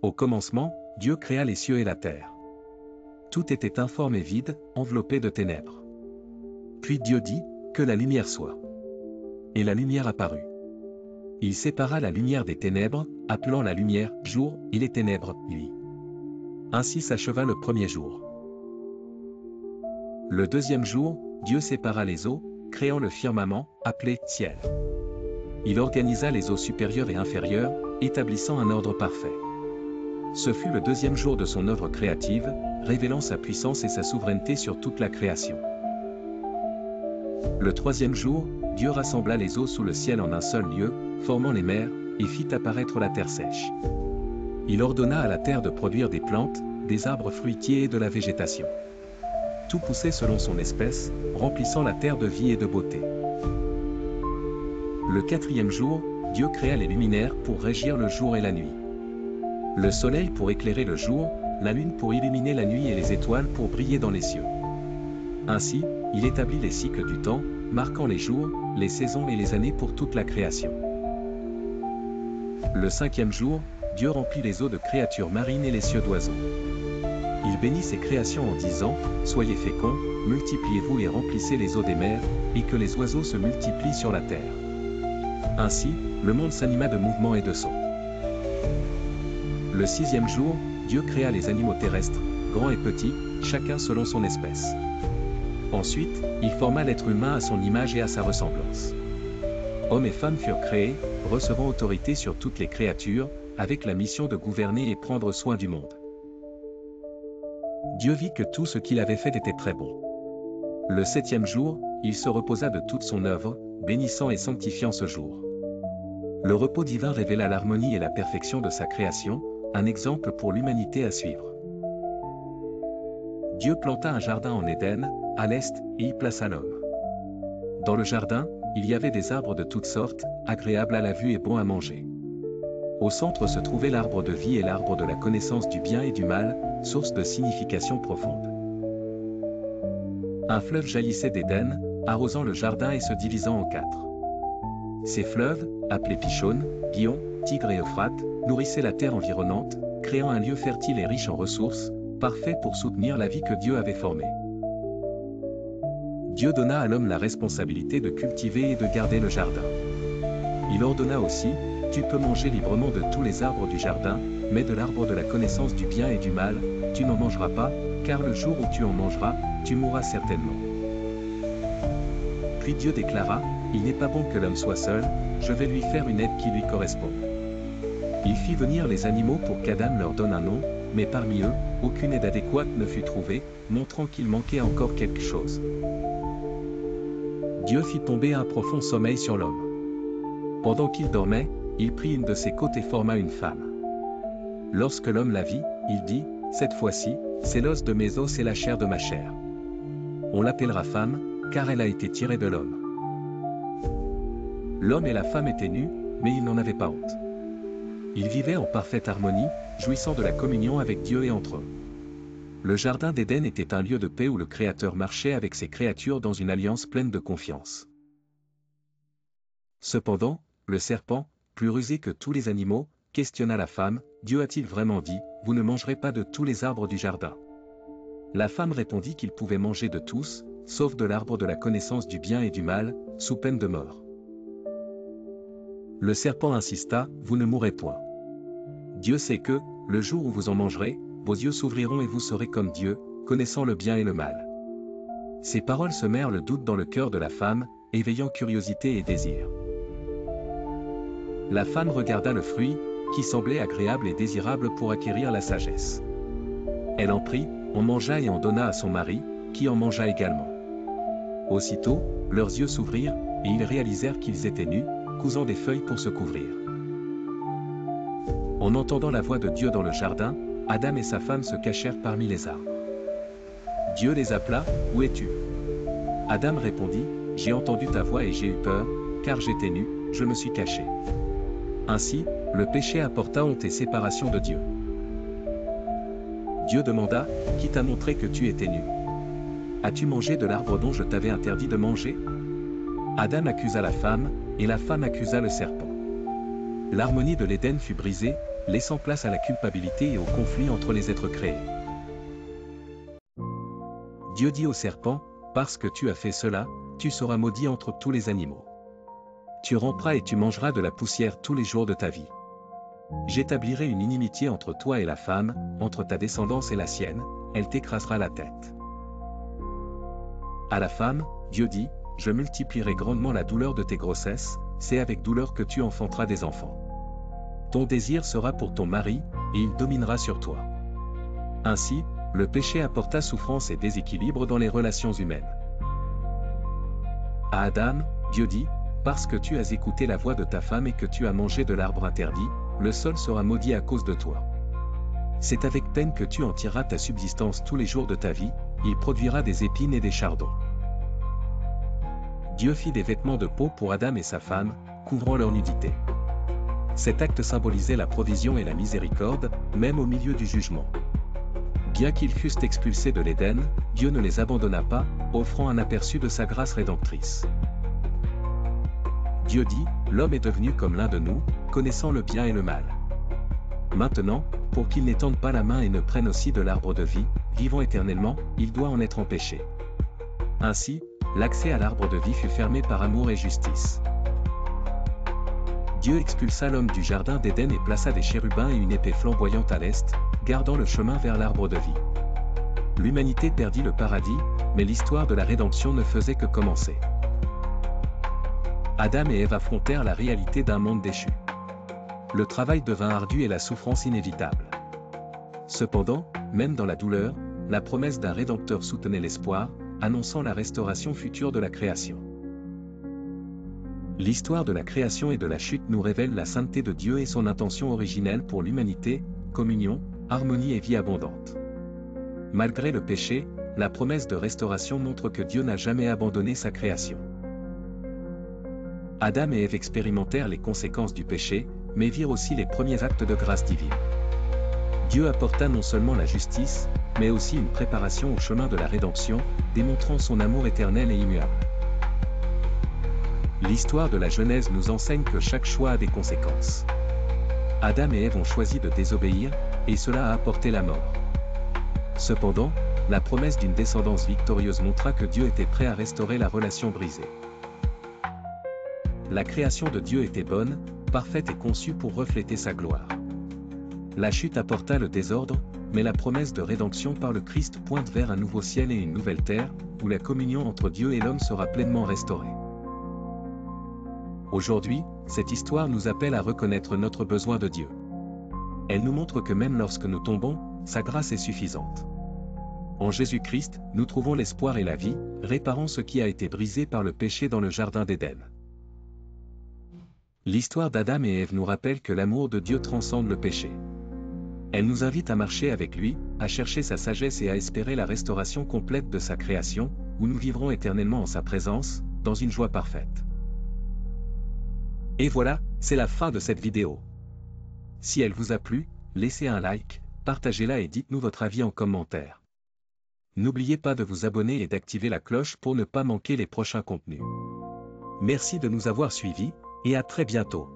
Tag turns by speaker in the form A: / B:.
A: Au commencement, Dieu créa les cieux et la terre. Tout était informe et vide, enveloppé de ténèbres. Puis Dieu dit, que la lumière soit. Et la lumière apparut. Il sépara la lumière des ténèbres, appelant la lumière jour et les ténèbres nuit. Ainsi s'acheva le premier jour. Le deuxième jour, Dieu sépara les eaux, créant le firmament, appelé ciel. Il organisa les eaux supérieures et inférieures, établissant un ordre parfait. Ce fut le deuxième jour de son œuvre créative, révélant sa puissance et sa souveraineté sur toute la création. Le troisième jour, Dieu rassembla les eaux sous le ciel en un seul lieu, formant les mers, et fit apparaître la terre sèche. Il ordonna à la terre de produire des plantes, des arbres fruitiers et de la végétation. Tout poussait selon son espèce, remplissant la terre de vie et de beauté. Le quatrième jour, Dieu créa les luminaires pour régir le jour et la nuit. Le soleil pour éclairer le jour, la lune pour illuminer la nuit et les étoiles pour briller dans les cieux. Ainsi, il établit les cycles du temps, marquant les jours, les saisons et les années pour toute la création. Le cinquième jour, Dieu remplit les eaux de créatures marines et les cieux d'oiseaux. Il bénit ses créations en disant, « Soyez féconds, multipliez-vous et remplissez les eaux des mers, et que les oiseaux se multiplient sur la terre. » Ainsi, le monde s'anima de mouvements et de sons. Le sixième jour, Dieu créa les animaux terrestres, grands et petits, chacun selon son espèce. Ensuite, il forma l'être humain à son image et à sa ressemblance. Hommes et femmes furent créés, recevant autorité sur toutes les créatures, avec la mission de gouverner et prendre soin du monde. Dieu vit que tout ce qu'il avait fait était très bon. Le septième jour, il se reposa de toute son œuvre, bénissant et sanctifiant ce jour. Le repos divin révéla l'harmonie et la perfection de sa création, un exemple pour l'humanité à suivre. Dieu planta un jardin en Éden, à l'est, et y plaça l'homme. Dans le jardin, il y avait des arbres de toutes sortes, agréables à la vue et bons à manger. Au centre se trouvait l'arbre de vie et l'arbre de la connaissance du bien et du mal, source de signification profonde. Un fleuve jaillissait d'Éden, arrosant le jardin et se divisant en quatre. Ces fleuves, appelés Pishon, Gihon, Tigre et Euphrate, nourrissaient la terre environnante, créant un lieu fertile et riche en ressources, parfait pour soutenir la vie que Dieu avait formée. Dieu donna à l'homme la responsabilité de cultiver et de garder le jardin. Il ordonna aussi, « Tu peux manger librement de tous les arbres du jardin, mais de l'arbre de la connaissance du bien et du mal, tu n'en mangeras pas, car le jour où tu en mangeras, tu mourras certainement. » Puis Dieu déclara, « Il n'est pas bon que l'homme soit seul, je vais lui faire une aide qui lui corresponde. » Il fit venir les animaux pour qu'Adam leur donne un nom, mais parmi eux, aucune aide adéquate ne fut trouvée, montrant qu'il manquait encore quelque chose. Dieu fit tomber un profond sommeil sur l'homme. Pendant qu'il dormait, il prit une de ses côtes et forma une femme. Lorsque l'homme la vit, il dit, « Cette fois-ci, c'est l'os de mes os et la chair de ma chair. On l'appellera femme, car elle a été tirée de l'homme. » L'homme et la femme étaient nus, mais ils n'en avaient pas honte. Ils vivaient en parfaite harmonie, jouissant de la communion avec Dieu et entre eux. Le jardin d'Éden était un lieu de paix où le Créateur marchait avec ses créatures dans une alliance pleine de confiance. Cependant, le serpent, plus rusé que tous les animaux, questionna la femme, « Dieu a-t-il vraiment dit, vous ne mangerez pas de tous les arbres du jardin ?» La femme répondit qu'il pouvait manger de tous, sauf de l'arbre de la connaissance du bien et du mal, sous peine de mort. Le serpent insista, « Vous ne mourrez point. Dieu sait que, le jour où vous en mangerez, vos yeux s'ouvriront et vous serez comme Dieu, connaissant le bien et le mal. » Ces paroles semèrent le doute dans le cœur de la femme, éveillant curiosité et désir. La femme regarda le fruit, qui semblait agréable et désirable pour acquérir la sagesse. Elle en prit, en mangea et en donna à son mari, qui en mangea également. Aussitôt, leurs yeux s'ouvrirent, et ils réalisèrent qu'ils étaient nus, cousant des feuilles pour se couvrir. En entendant la voix de Dieu dans le jardin, Adam et sa femme se cachèrent parmi les arbres. Dieu les appela, « Où es-tu » Adam répondit, « J'ai entendu ta voix et j'ai eu peur, car j'étais nu, je me suis caché. » Ainsi, le péché apporta honte et séparation de Dieu. Dieu demanda, « Qui t'a montré que tu étais nu? As-tu mangé de l'arbre dont je t'avais interdit de manger ?» Adam accusa la femme, et la femme accusa le serpent. L'harmonie de l'Éden fut brisée, laissant place à la culpabilité et au conflit entre les êtres créés. Dieu dit au serpent, « Parce que tu as fait cela, tu seras maudit entre tous les animaux. Tu ramperas et tu mangeras de la poussière tous les jours de ta vie. J'établirai une inimitié entre toi et la femme, entre ta descendance et la sienne, elle t'écrasera la tête. » À la femme, Dieu dit, « Je multiplierai grandement la douleur de tes grossesses, c'est avec douleur que tu enfanteras des enfants. Ton désir sera pour ton mari, et il dominera sur toi. » Ainsi, le péché apporta souffrance et déséquilibre dans les relations humaines. À Adam, Dieu dit, « Parce que tu as écouté la voix de ta femme et que tu as mangé de l'arbre interdit, le sol sera maudit à cause de toi. C'est avec peine que tu en tireras ta subsistance tous les jours de ta vie, il produira des épines et des chardons. » Dieu fit des vêtements de peau pour Adam et sa femme, couvrant leur nudité. Cet acte symbolisait la provision et la miséricorde, même au milieu du jugement. Bien qu'ils fussent expulsés de l'Éden, Dieu ne les abandonna pas, offrant un aperçu de sa grâce rédemptrice. Dieu dit, « L'homme est devenu comme l'un de nous, connaissant le bien et le mal. Maintenant, pour qu'il n'étende pas la main et ne prenne aussi de l'arbre de vie, vivant éternellement, il doit en être empêché. » Ainsi, l'accès à l'arbre de vie fut fermé par amour et justice. Dieu expulsa l'homme du jardin d'Éden et plaça des chérubins et une épée flamboyante à l'est, gardant le chemin vers l'arbre de vie. L'humanité perdit le paradis, mais l'histoire de la rédemption ne faisait que commencer. Adam et Ève affrontèrent la réalité d'un monde déchu. Le travail devint ardu et la souffrance inévitable. Cependant, même dans la douleur, la promesse d'un Rédempteur soutenait l'espoir, annonçant la restauration future de la création. L'histoire de la création et de la chute nous révèle la sainteté de Dieu et son intention originelle pour l'humanité, communion, harmonie et vie abondante. Malgré le péché, la promesse de restauration montre que Dieu n'a jamais abandonné sa création. Adam et Ève expérimentèrent les conséquences du péché, mais virent aussi les premiers actes de grâce divine. Dieu apporta non seulement la justice, mais aussi une préparation au chemin de la rédemption, démontrant son amour éternel et immuable. L'histoire de la Genèse nous enseigne que chaque choix a des conséquences. Adam et Ève ont choisi de désobéir, et cela a apporté la mort. Cependant, la promesse d'une descendance victorieuse montra que Dieu était prêt à restaurer la relation brisée. La création de Dieu était bonne, parfaite et conçue pour refléter sa gloire. La chute apporta le désordre, mais la promesse de rédemption par le Christ pointe vers un nouveau ciel et une nouvelle terre, où la communion entre Dieu et l'homme sera pleinement restaurée. Aujourd'hui, cette histoire nous appelle à reconnaître notre besoin de Dieu. Elle nous montre que même lorsque nous tombons, sa grâce est suffisante. En Jésus-Christ, nous trouvons l'espoir et la vie, réparant ce qui a été brisé par le péché dans le jardin d'Éden. L'histoire d'Adam et Ève nous rappelle que l'amour de Dieu transcende le péché. Elle nous invite à marcher avec lui, à chercher sa sagesse et à espérer la restauration complète de sa création, où nous vivrons éternellement en sa présence, dans une joie parfaite. Et voilà, c'est la fin de cette vidéo. Si elle vous a plu, laissez un like, partagez-la et dites-nous votre avis en commentaire. N'oubliez pas de vous abonner et d'activer la cloche pour ne pas manquer les prochains contenus. Merci de nous avoir suivis, et à très bientôt.